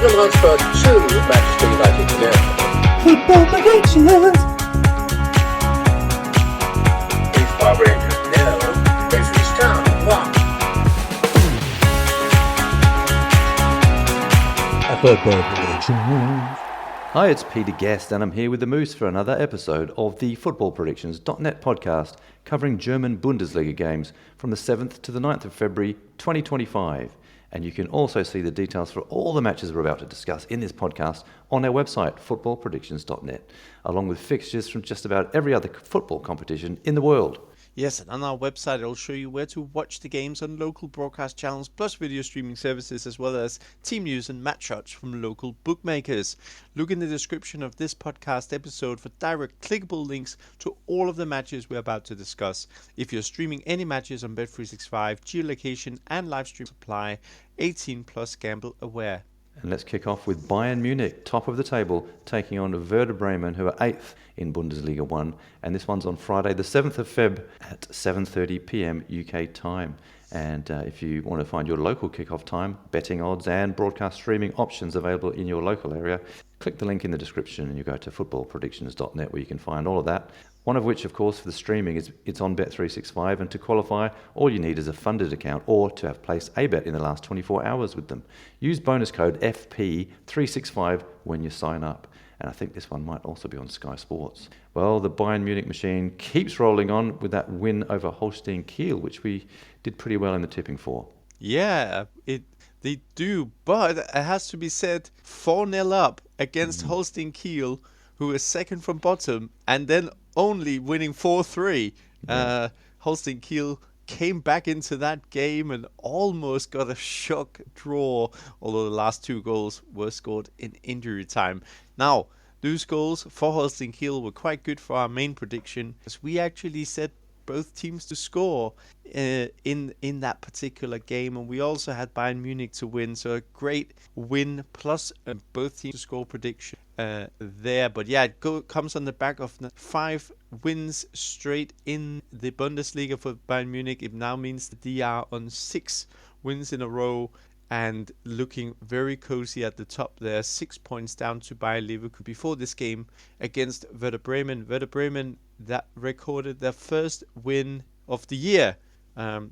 Tottenham Hotspur 2, Manchester United 0. Football predictions. Hillsborough Rangers 0, Ipswich Town 1. Football predictions. Hi, it's Peter Guest, and I'm here with the Moose for another episode of the footballpredictions.net podcast covering German Bundesliga games from the 7th to the 9th of February 2025. And you can also see the details for all the matches we're about to discuss in this podcast on our website, footballpredictions.net, along with fixtures from just about every other football competition in the world. Yes, and on our website it'll show you where to watch the games on local broadcast channels plus video streaming services, as well as team news and match shots from local bookmakers. Look in the description of this podcast episode for direct clickable links to all of the matches we're about to discuss. If you're streaming any matches on Bet365, geolocation and live stream apply. 18 plus, gamble aware. And let's kick off with Bayern Munich, top of the table, taking on Werder Bremen, who are 8th in Bundesliga 1. And this one's on Friday, the 7th of Feb at 7:30 p.m. UK time. And if you want to find your local kickoff time, betting odds and broadcast streaming options available in your local area, click the link in the description and you go to footballpredictions.net where you can find all of that. One of which, of course, for the streaming is it's on Bet365, and to qualify, all you need is a funded account or to have placed a bet in the last 24 hours with them. Use bonus code FP365 when you sign up. And I think this one might also be on Sky Sports. Well, the Bayern Munich machine keeps rolling on with that win over Holstein Kiel, which we did pretty well in the tipping for. Yeah, they do, but it has to be said, 4-0 up against Holstein Kiel, who is second from bottom, and then only winning 4-3. Holstein Kiel came back into that game and almost got a shock draw, although the last two goals were scored in injury time. Now, those goals for Holstein Kiel were quite good for our main prediction, as we actually said both teams to score in that particular game, and we also had Bayern Munich to win, so a great win plus both teams to score prediction there. But yeah, it comes on the back of 5 wins straight in the Bundesliga for Bayern Munich. It now means that they are on 6 wins in a row and looking very cozy at the top there, 6 points down to Bayer Leverkusen before this game against Werder Bremen. Werder Bremen that recorded their first win of the year,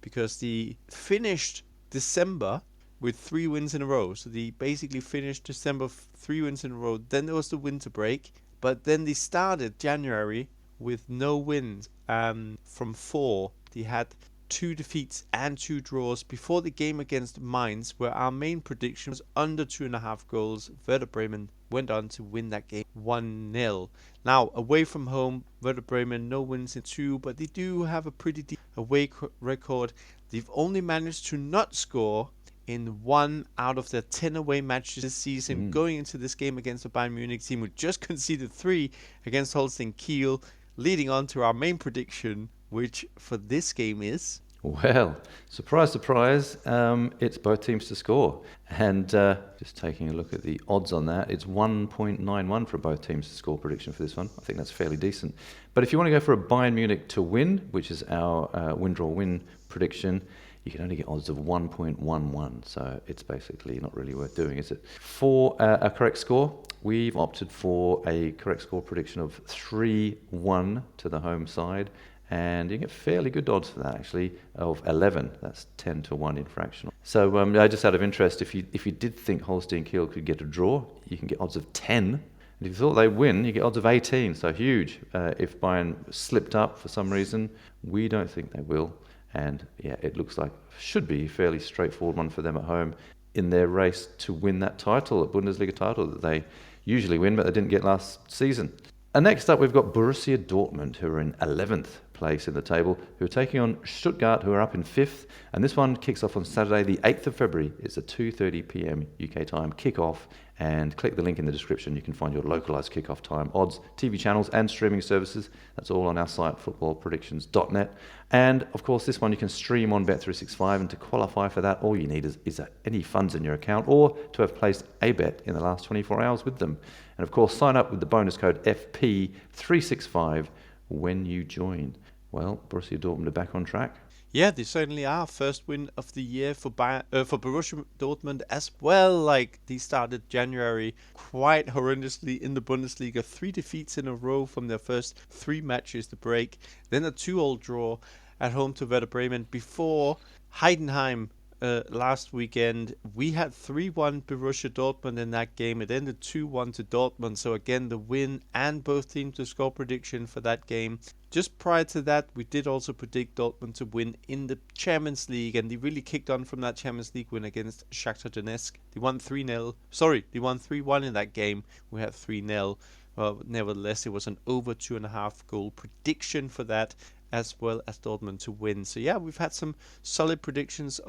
because they finished December with 3 wins in a row. So they basically finished December 3 wins in a row. Then there was the winter break, but then they started January with no wins from 4. They had 2 defeats and 2 draws before the game against Mainz, where our main prediction was under 2.5 goals. Werder Bremen went on to win that game 1-0. Now, away from home, Werder Bremen, no wins in 2, but they do have a pretty deep away record. They've only managed to not score in 1 out of their 10 away matches this season, going into this game against the Bayern Munich team, who just conceded 3 against Holstein Kiel, leading on to our main prediction, which for this game is... Well, surprise, surprise, it's both teams to score. And just taking a look at the odds on that, it's 1.91 for both teams to score prediction for this one. I think that's fairly decent. But if you want to go for a Bayern Munich to win, which is our win-draw-win prediction, you can only get odds of 1.11. So it's basically not really worth doing, is it? For a correct score, we've opted for a correct score prediction of 3-1 to the home side. And you get fairly good odds for that, actually, of 11. That's 10 to 1 in fractional. So just out of interest, if you did think Holstein Kiel could get a draw, you can get odds of 10. And if you thought they'd win, you get odds of 18. So huge. If Bayern slipped up for some reason, we don't think they will. And yeah, it looks like should be a fairly straightforward one for them at home in their race to win that title, a Bundesliga title that they usually win, but they didn't get last season. And next up, we've got Borussia Dortmund, who are in 11th place in the table, who are taking on Stuttgart, who are up in 5th. And this one kicks off on Saturday, the 8th of February. It's a 2:30 p.m. UK time kickoff. And click the link in the description. You can find your localized kickoff time, odds, TV channels, and streaming services. That's all on our site, footballpredictions.net. And of course, this one you can stream on Bet365. And to qualify for that, all you need is any funds in your account or to have placed a bet in the last 24 hours with them. And of course, sign up with the bonus code FP365 when you join. Well, Borussia Dortmund are back on track. Yeah, they certainly are. First win of the year for for Borussia Dortmund as well. Like they started January quite horrendously in the Bundesliga, 3 defeats in a row from their first 3 matches to break, then a 2-all draw at home to Werder Bremen before Heidenheim. Last weekend, we had 3-1 Borussia Dortmund in that game. It ended 2-1 to Dortmund. So again, the win and both teams to score prediction for that game. Just prior to that, we did also predict Dortmund to win in the Champions League, and they really kicked on from that Champions League win against Shakhtar Donetsk. They won 3-0. Sorry, they won 3-1 in that game. We had 3-0. Well, nevertheless, it was an over 2.5 goal prediction for that, as well as Dortmund to win. So yeah, we've had some solid predictions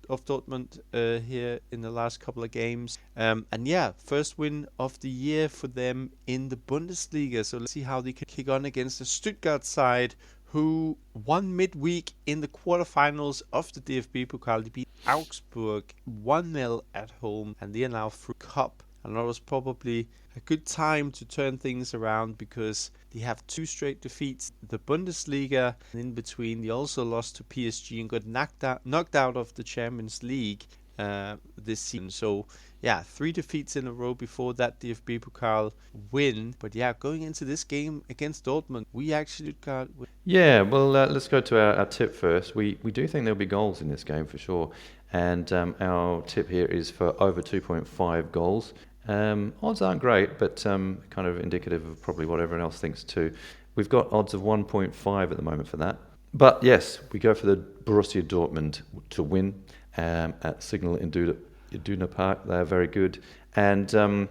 of Dortmund here in the last couple of games. And yeah, first win of the year for them in the Bundesliga. So let's see how they can kick on against the Stuttgart side, who won midweek in the quarterfinals of the DFB Pokal. They beat Augsburg 1-0 at home, and they are now through Cup. And that was probably a good time to turn things around because they have 2 straight defeats in the Bundesliga, and in between they also lost to PSG and got knocked out of the Champions League this season. So yeah, 3 defeats in a row before that DFB Pokal win. But yeah, going into this game against Dortmund, we actually got... Yeah, well, let's go to our tip first. We do think there'll be goals in this game for sure. And our tip here is for over 2.5 goals. Odds aren't great, but kind of indicative of probably what everyone else thinks too. We've got odds of 1.5 at the moment for that. But yes, we go for the Borussia Dortmund to win at Signal Iduna Park. They're very good. And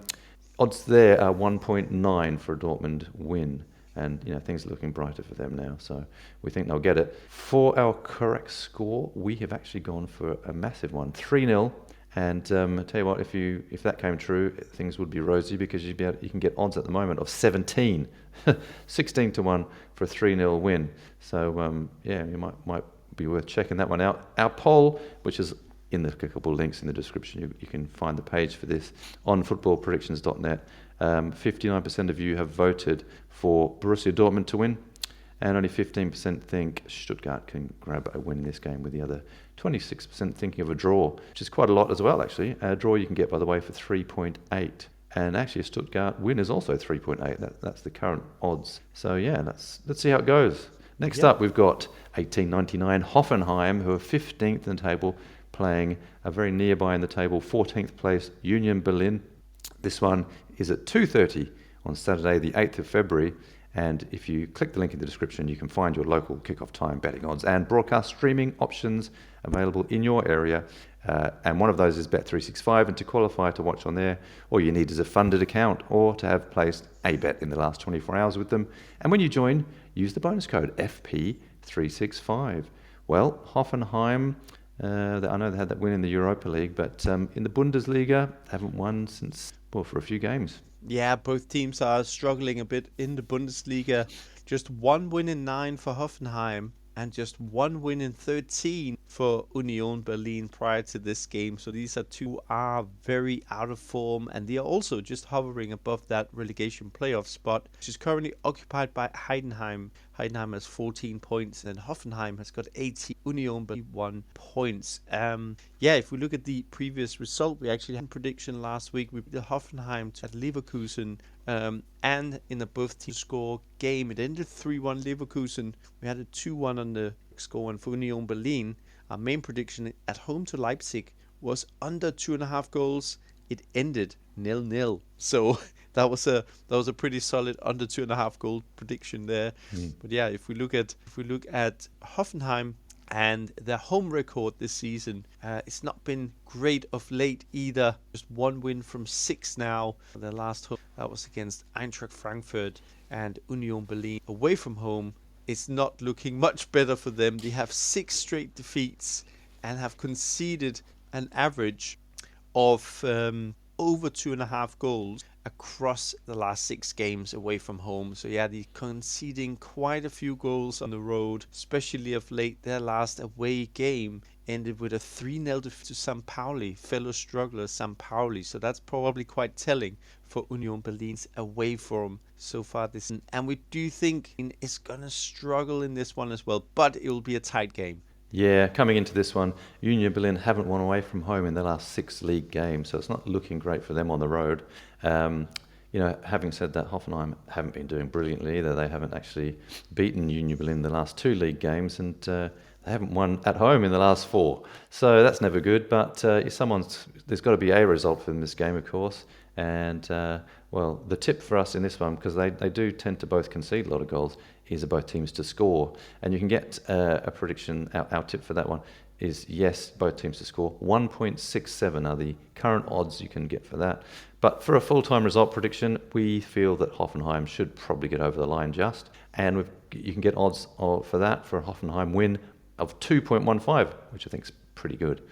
odds there are 1.9 for a Dortmund win. And things are looking brighter for them now, so we think they'll get it. For our correct score, we have actually gone for a massive one, 3-0. And I tell you what, if that came true, things would be rosy because you can get odds at the moment of 17, 16 to 1 for a 3-0 win. So yeah, you might be worth checking that one out. Our poll, which is in the clickable links in the description, you can find the page for this on footballpredictions.net. 59% of you have voted for Borussia Dortmund to win, and only 15% think Stuttgart can grab a win in this game, with the other 26% thinking of a draw, which is quite a lot as well, actually. A draw you can get, by the way, for 3.8. And actually a Stuttgart win is also 3.8. That's the current odds. So yeah, let's see how it goes. Next up, we've got 1899 Hoffenheim, who are 15th in the table, playing a very nearby in the table 14th place Union Berlin. This one is at 2:30 on Saturday, the 8th of February. And if you click the link in the description, you can find your local kickoff time, betting odds, and broadcast streaming options available in your area. And one of those is Bet365. And to qualify to watch on there, all you need is a funded account or to have placed a bet in the last 24 hours with them. And when you join, use the bonus code FP365. Well, Hoffenheim, I know they had that win in the Europa League, but in the Bundesliga, they haven't won since, for a few games. Yeah, both teams are struggling a bit in the Bundesliga. Just 1 win in 9 for Hoffenheim and just 1 win in 13 for Union Berlin prior to this game. So these are two who are very out of form, and they are also just hovering above that relegation playoff spot, which is currently occupied by Heidenheim. Heidenheim has 14 points and Hoffenheim has got 18. Union Berlin 1 points. Yeah, if we look at the previous result, we actually had a prediction last week. We beat the Hoffenheim at Leverkusen, and in a both team score game, it ended 3-1 Leverkusen. We had a 2-1 on the score, and for Union Berlin, our main prediction at home to Leipzig was under 2.5 goals. It ended 0-0. So that was a pretty solid under 2.5 goal prediction there. But yeah, if we look at Hoffenheim and their home record this season, it's not been great of late either. Just 1 win from 6 now. Their last home, that was against Eintracht Frankfurt. And Union Berlin away from home, it's not looking much better for them. They have 6 straight defeats and have conceded an average of over 2.5 goals across the last 6 games away from home. So yeah, they're conceding quite a few goals on the road, especially of late. Their last away game ended with a 3-0 defeat to St. Pauli, fellow struggler St. Pauli. So that's probably quite telling for Union Berlin's away form so far this season. And we do think it's going to struggle in this one as well, but it will be a tight game. Yeah, coming into this one, Union Berlin haven't won away from home in their last 6 league games, so it's not looking great for them on the road. Having said that, Hoffenheim haven't been doing brilliantly either. They haven't actually beaten Union Berlin in the last 2 league games, and they haven't won at home in the last 4. So that's never good, but there's got to be a result from this game, of course. And, the tip for us in this one, because they do tend to both concede a lot of goals, is both teams to score. And you can get a prediction, our tip for that one is yes, both teams to score. 1.67 are the current odds you can get for that. But for a full-time result prediction, we feel that Hoffenheim should probably get over the line just. And you can get odds for that for a Hoffenheim win of 2.15, which I think is pretty good.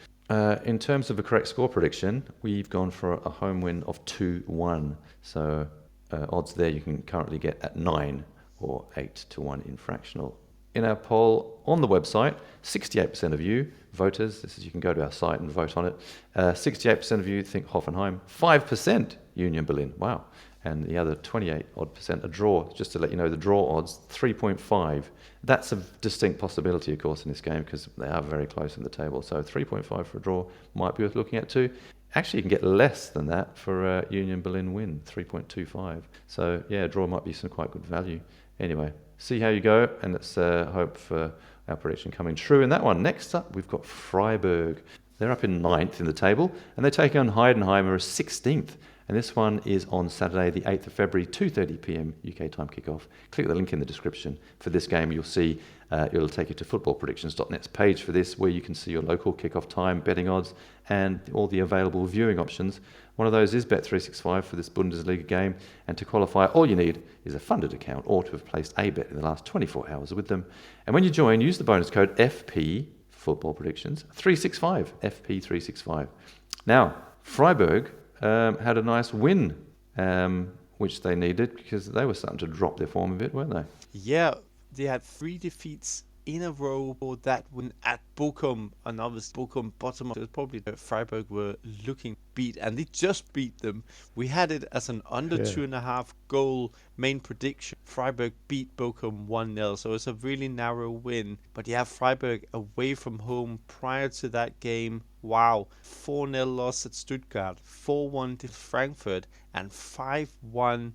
In terms of a correct score prediction, we've gone for a home win of 2-1. So odds there you can currently get at 9 or 8-1 in fractional. In our poll on the website, 68% of you voters, you can go to our site and vote on it, 68% of you think Hoffenheim, 5% Union Berlin, wow. And the other 28% a draw. Just to let you know, the draw odds, 3.5. That's a distinct possibility, of course, in this game because they are very close in the table. So 3.5 for a draw might be worth looking at too. Actually, you can get less than that for a Union Berlin win, 3.25. So, yeah, a draw might be some quite good value. Anyway, see how you go, and let's hope for our prediction coming true in that one. Next up, we've got Freiburg. They're up in 9th in the table, and they're taking on Heidenheim as 16th. And this one is on Saturday, the 8th of February, 2:30 p.m. UK time kickoff. Click the link in the description for this game. You'll see it'll take you to footballpredictions.net's page for this, where you can see your local kickoff time, betting odds, and all the available viewing options. One of those is Bet365 for this Bundesliga game. And to qualify, all you need is a funded account or to have placed a bet in the last 24 hours with them. And when you join, use the bonus code FP, Football Predictions, 365, FP365. Now, Freiburg had a nice win, which they needed because they were starting to drop their form a bit, weren't they? Yeah, they had 3 defeats in a row for that win at Bochum, and obviously Bochum bottom of it. Probably Freiburg were looking beat, and they just beat them. We had it as an under 2.5 goal main prediction. Freiburg beat Bochum 1-0, so it's a really narrow win. But yeah, Freiburg away from home prior to that game. Wow, 4-0 loss at Stuttgart, 4-1 to Frankfurt, and 5-1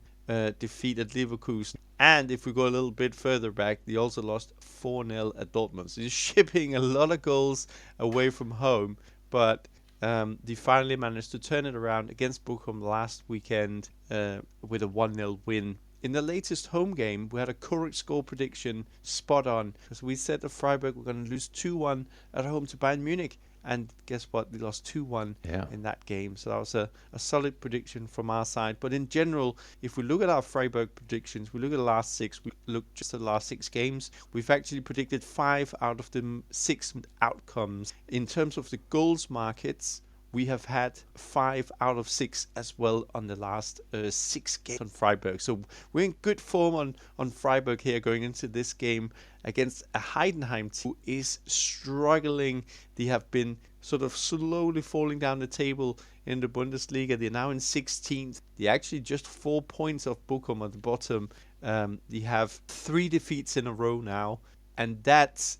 defeat at Leverkusen. And if we go a little bit further back, they also lost 4-0 at Dortmund. So you're shipping a lot of goals away from home. But they finally managed to turn it around against Bochum last weekend with a 1-0 win. In the latest home game, we had a correct score prediction spot on. Because we said that Freiburg were going to lose 2-1 at home to Bayern Munich. And guess what? They lost 2-1 in that game. So that was a solid prediction from our side. But in general, if we look at our Freiburg predictions, we look at the last 6, we look just at the last 6 games, we've actually predicted 5 out of the 6 outcomes. In terms of the goals markets, we have had 5 out of 6 as well on the last 6 games on Freiburg. So we're in good form on Freiburg here going into this game against a Heidenheim team who is struggling. They have been sort of slowly falling down the table in the Bundesliga. They're now in 16th. They're actually just 4 points off Bochum at the bottom. They have 3 defeats in a row now. And that's...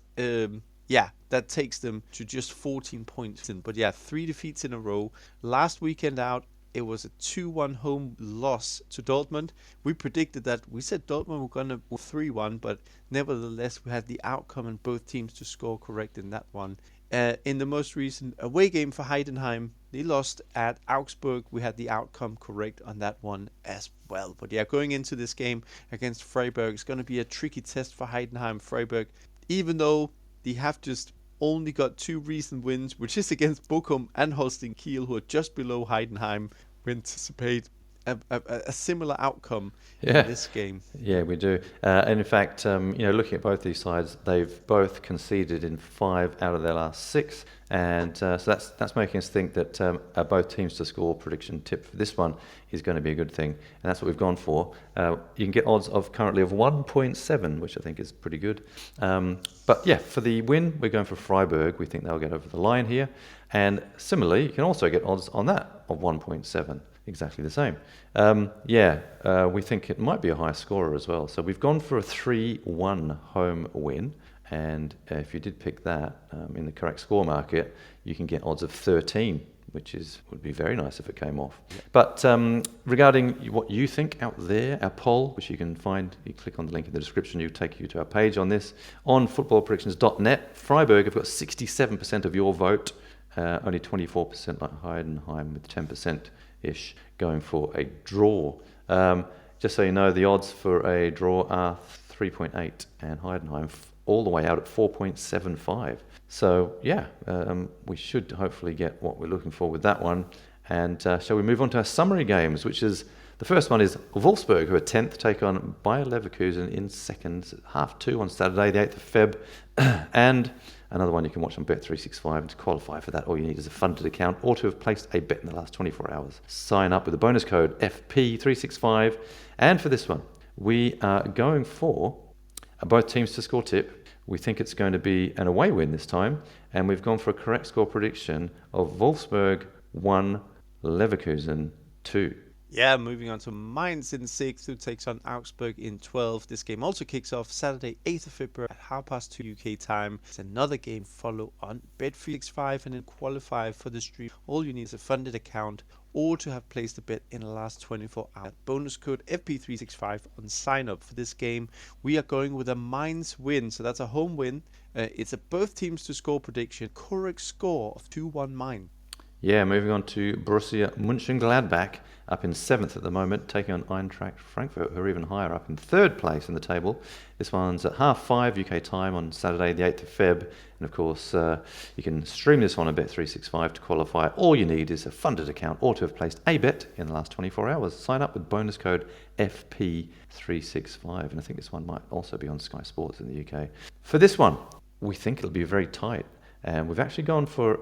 that takes them to just 14 points. But yeah, 3 defeats in a row. Last weekend out, it was a 2-1 home loss to Dortmund. We predicted that. We said Dortmund were going to 3-1, but nevertheless, we had the outcome and both teams to score correct in that one. In the most recent away game for Heidenheim, they lost at Augsburg. We had the outcome correct on that one as well. But yeah, going into this game against Freiburg, it's going to be a tricky test for Heidenheim. Freiburg, even though they have just only got 2 recent wins, which is against Bochum and Holstein Kiel, who are just below Heidenheim. We anticipate a similar outcome in this game. Yeah, we do. And in fact, looking at both these sides, they've both conceded in 5 out of their last 6. And so that's making us think that both teams to score prediction tip for this one is going to be a good thing. And that's what we've gone for. You can get odds of currently of 1.7, which I think is pretty good. But yeah, for the win, we're going for Freiburg. We think they'll get over the line here. And similarly, you can also get odds on that of 1.7. Exactly the same. We think it might be a high scorer as well. So we've gone for a 3-1 home win. And if you did pick that in the correct score market, you can get odds of 13, which would be very nice if it came off. But regarding what you think out there, our poll, which you can find, you click on the link in the description, it'll take you to our page on this, on footballpredictions.net. Freiburg have got 67% of your vote, only 24% like Heidenheim with 10%-ish going for a draw. Just so you know, the odds for a draw are 3.8 and Heidenheim all the way out at 4.75. So yeah, we should hopefully get what we're looking for with that one. And shall we move on to our summary games, which is, the first one is Wolfsburg, who are 10th, take on Bayer Leverkusen in seconds at 2:30 on Saturday, the 8th of Feb. And another one you can watch on Bet365. And to qualify for that, all you need is a funded account or to have placed a bet in the last 24 hours. Sign up with the bonus code FP365. And for this one, we are going for both teams to score tip. We think it's going to be an away win this time, and we've gone for a correct score prediction of Wolfsburg 1, Leverkusen 2. Yeah, moving on to Mainz in 6th, who takes on Augsburg in 12th. This game also kicks off Saturday, 8th of February at 2:30 UK time. It's another game. Follow on Bet365 and then qualify for the stream. All you need is a funded account or to have placed a bet in the last 24 hours. Bonus code FP365 on sign up for this game. We are going with a Mainz win, so that's a home win. It's a both teams to score prediction. Correct score of 2-1 Mainz. Yeah, moving on to Borussia Mönchengladbach, up in 7th at the moment, taking on Eintracht Frankfurt, who are even higher, up in 3rd place in the table. This one's at 5:30 UK time on Saturday, the 8th of Feb. And of course, you can stream this one on Bet365 to qualify. All you need is a funded account or to have placed a bet in the last 24 hours. Sign up with bonus code FP365. And I think this one might also be on Sky Sports in the UK. For this one, we think it'll be very tight. And we've actually gone for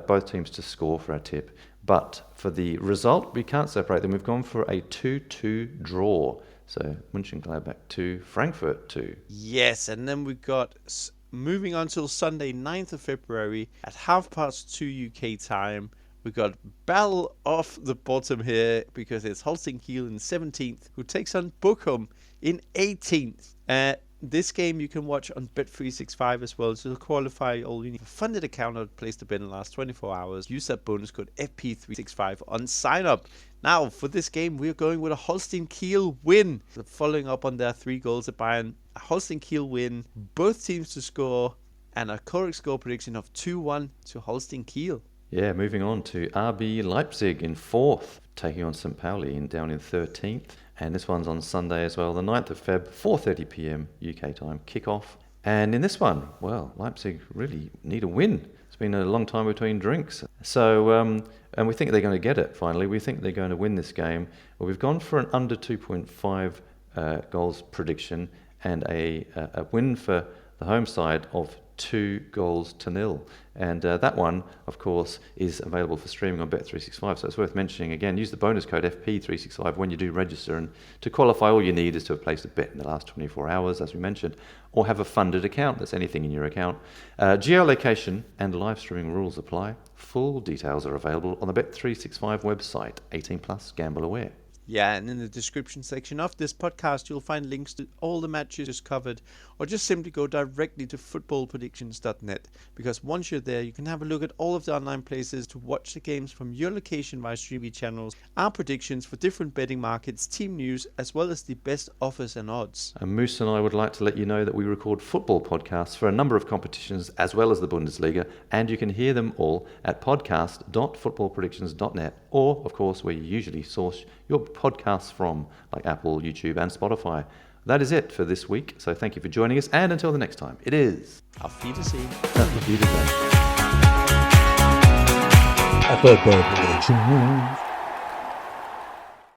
both teams to score for our tip. But for the result, we can't separate them. We've gone for a 2-2 draw. So Mönchengladbach 2, Frankfurt 2. Yes, and then we got, moving on till Sunday, 9th of February at 2:30 UK time. We got battle off the bottom here because it's Holstein Kiel in 17th, who takes on Bochum in 18th. This game you can watch on Bet365 as well. So to qualify, all you need a funded account or place the bet in the last 24 hours. Use that bonus code FP365 on sign up. Now, for this game, we're going with a Holstein Kiel win. So following up on their 3 goals at Bayern, a Holstein Kiel win, both teams to score, and a correct score prediction of 2-1 to Holstein Kiel. Yeah, moving on to RB Leipzig in 4th, taking on St. Pauli down in 13th. And this one's on Sunday as well, the 9th of Feb, 4:30 p.m. UK time, kickoff. And in this one, well, Leipzig really need a win. It's been a long time between drinks. So, and we think they're going to get it finally. We think they're going to win this game. Well, we've gone for an under 2.5 goals prediction and a win for the home side of 2-0. And that one, of course, is available for streaming on Bet365. So it's worth mentioning again. Use the bonus code FP365 when you do register. And to qualify, all you need is to have placed a bet in the last 24 hours, as we mentioned, or have a funded account. That's anything in your account. Geolocation and live streaming rules apply. Full details are available on the Bet365 website. 18 plus, gamble aware. Yeah, and in the description section of this podcast, you'll find links to all the matches just covered, or just simply go directly to footballpredictions.net, because once you're there, you can have a look at all of the online places to watch the games from your location via streaming channels, our predictions for different betting markets, team news, as well as the best offers and odds. And Moose and I would like to let you know that we record football podcasts for a number of competitions, as well as the Bundesliga, and you can hear them all at podcast.footballpredictions.net, or, of course, where you usually source your podcasts from, like Apple, YouTube, and Spotify. That is it for this week. So thank you for joining us, and until the next time, it is Auf Wiedersehen. Auf Wiedersehen. Football predictions.